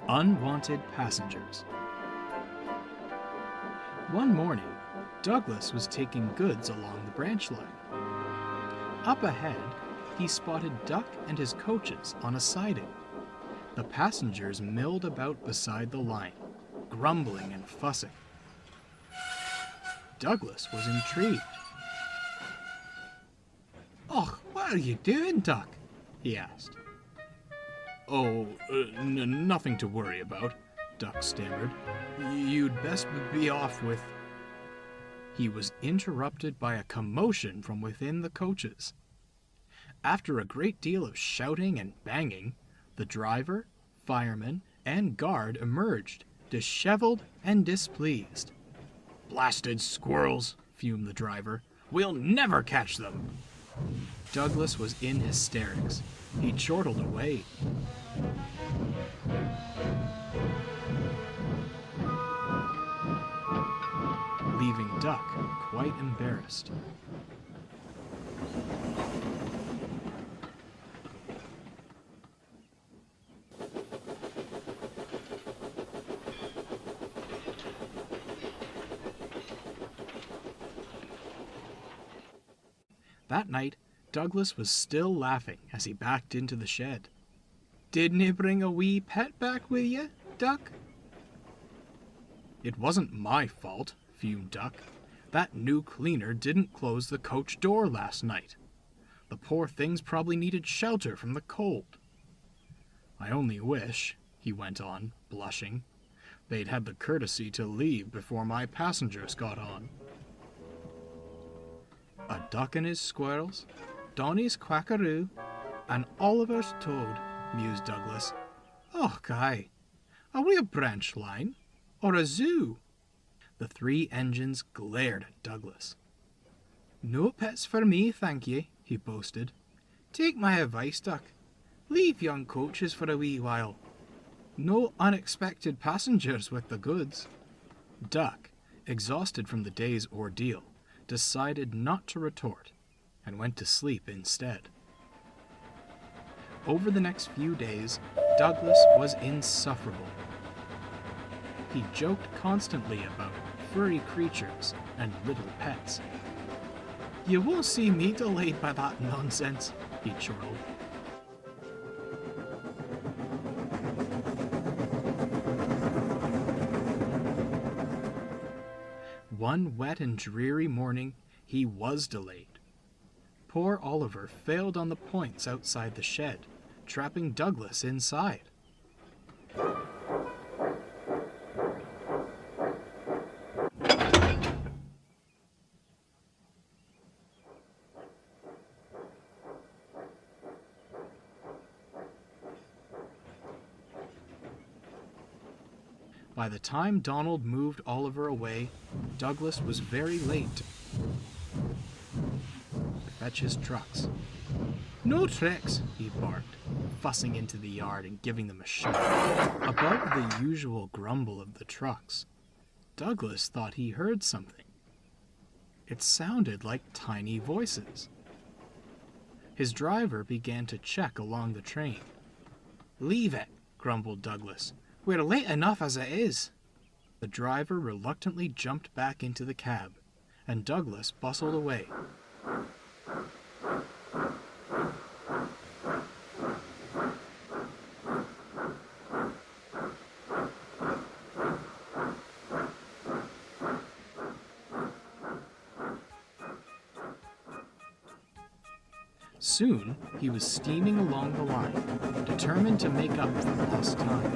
Unwanted Passengers. One morning, Douglas was taking goods along the branch line. Up ahead, he spotted Duck and his coaches on a siding. The passengers milled about beside the line, grumbling and fussing. Douglas was intrigued. "Och, what are you doing, Duck?" he asked. "Oh, nothing to worry about," Duck stammered. "You'd best be off with..." He was interrupted by a commotion from within the coaches. After a great deal of shouting and banging, the driver, fireman, and guard emerged, disheveled and displeased. "Blasted squirrels," fumed the driver. "We'll never catch them." Douglas was in hysterics. He chortled away. Leaving Duck quite embarrassed. That night, Douglas was still laughing as he backed into the shed. "Didn't you bring a wee pet back with you, Duck?" "It wasn't my fault," fumed Duck. "That new cleaner didn't close the coach door last night. The poor things probably needed shelter from the cold. I only wish," he went on, blushing, "they'd had the courtesy to leave before my passengers got on." "A duck and his squirrels, Donny's quackaroo, and Oliver's toad," mused Douglas. "Oh, Guy, are we a branch line or a zoo?" The three engines glared at Douglas. "No pets for me, thank ye," he boasted. "Take my advice, Duck. Leave young coaches for a wee while. No unexpected passengers with the goods." Duck, exhausted from the day's ordeal, decided not to retort and went to sleep instead. Over the next few days, Douglas was insufferable. He joked constantly about furry creatures and little pets. "You won't see me delayed by that nonsense," he chortled. One wet and dreary morning, he was delayed. Poor Oliver failed on the points outside the shed, trapping Douglas inside. By the time Donald moved Oliver away, Douglas was very late to fetch his trucks. "No tricks," he barked, fussing into the yard and giving them a shove. Above the usual grumble of the trucks, Douglas thought he heard something. It sounded like tiny voices. His driver began to check along the train. "Leave it," grumbled Douglas. "We're late enough as it is." The driver reluctantly jumped back into the cab, and Douglas bustled away. Soon, he was steaming along the line, determined to make up for lost time.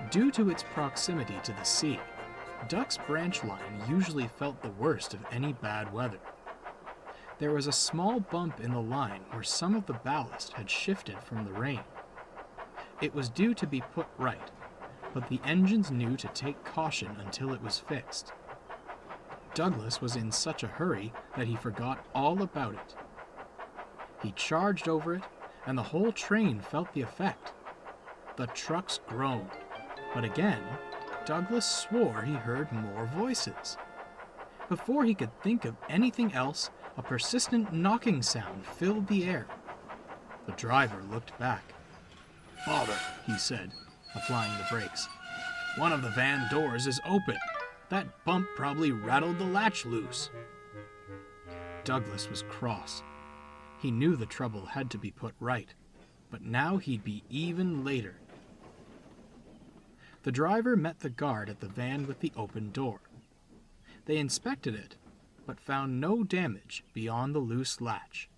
Due to its proximity to the sea, Duck's branch line usually felt the worst of any bad weather. There was a small bump in the line where some of the ballast had shifted from the rain. It was due to be put right, but the engines knew to take caution until it was fixed. Douglas was in such a hurry that he forgot all about it. He charged over it, and the whole train felt the effect. The trucks groaned, but again, Douglas swore he heard more voices. Before he could think of anything else, a persistent knocking sound filled the air. The driver looked back. "Father," he said, applying the brakes. "One of the van doors is open. That bump probably rattled the latch loose." Douglas was cross. He knew the trouble had to be put right, but now he'd be even later. The driver met the guard at the van with the open door. They inspected it, but found no damage beyond the loose latch.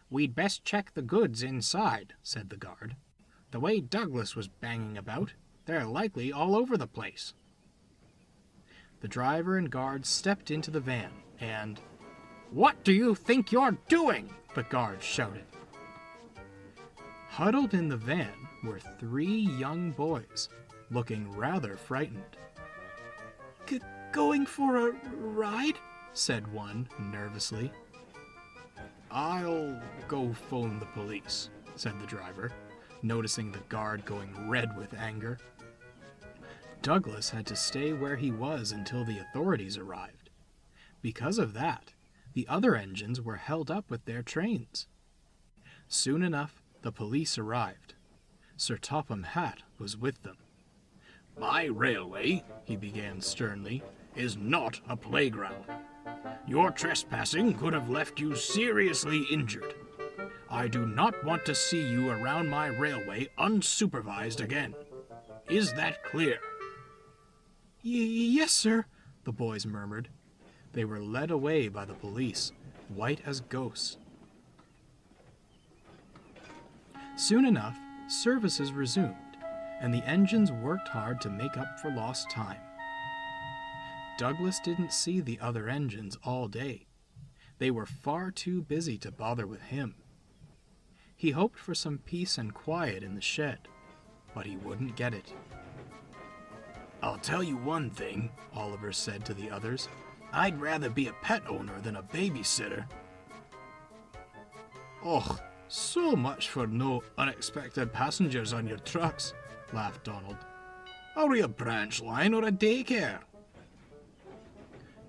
"We'd best check the goods inside," said the guard. "The way Douglas was banging about, they're likely all over the place." The driver and guard stepped into the van, and, "What do you think you're doing?" the guard shouted. Huddled in the van were 3 young boys, looking rather frightened. "Going for a ride?" said one nervously. "I'll go phone the police," said the driver, noticing the guard going red with anger. Douglas had to stay where he was until the authorities arrived. Because of that, the other engines were held up with their trains. Soon enough, the police arrived. Sir Topham Hatt was with them. "My railway," he began sternly, "is not a playground. Your trespassing could have left you seriously injured. I do not want to see you around my railway unsupervised again. Is that clear?" "Yes, sir," the boys murmured. They were led away by the police, white as ghosts. Soon enough, services resumed, and the engines worked hard to make up for lost time. Douglas didn't see the other engines all day. They were far too busy to bother with him. He hoped for some peace and quiet in the shed, but he wouldn't get it. "I'll tell you one thing," Oliver said to the others. "I'd rather be a pet owner than a babysitter." "Och, so much for no unexpected passengers on your trucks," laughed Donald. "Are we a branch line or a daycare?"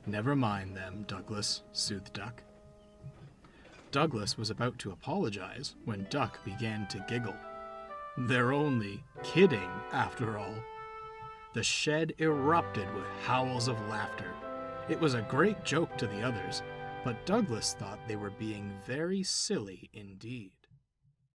"Never mind them, Douglas," soothed Duck. Douglas was about to apologize when Duck began to giggle. They're only kidding, after all. The shed erupted with howls of laughter. It was a great joke to the others, but Douglas thought they were being very silly indeed.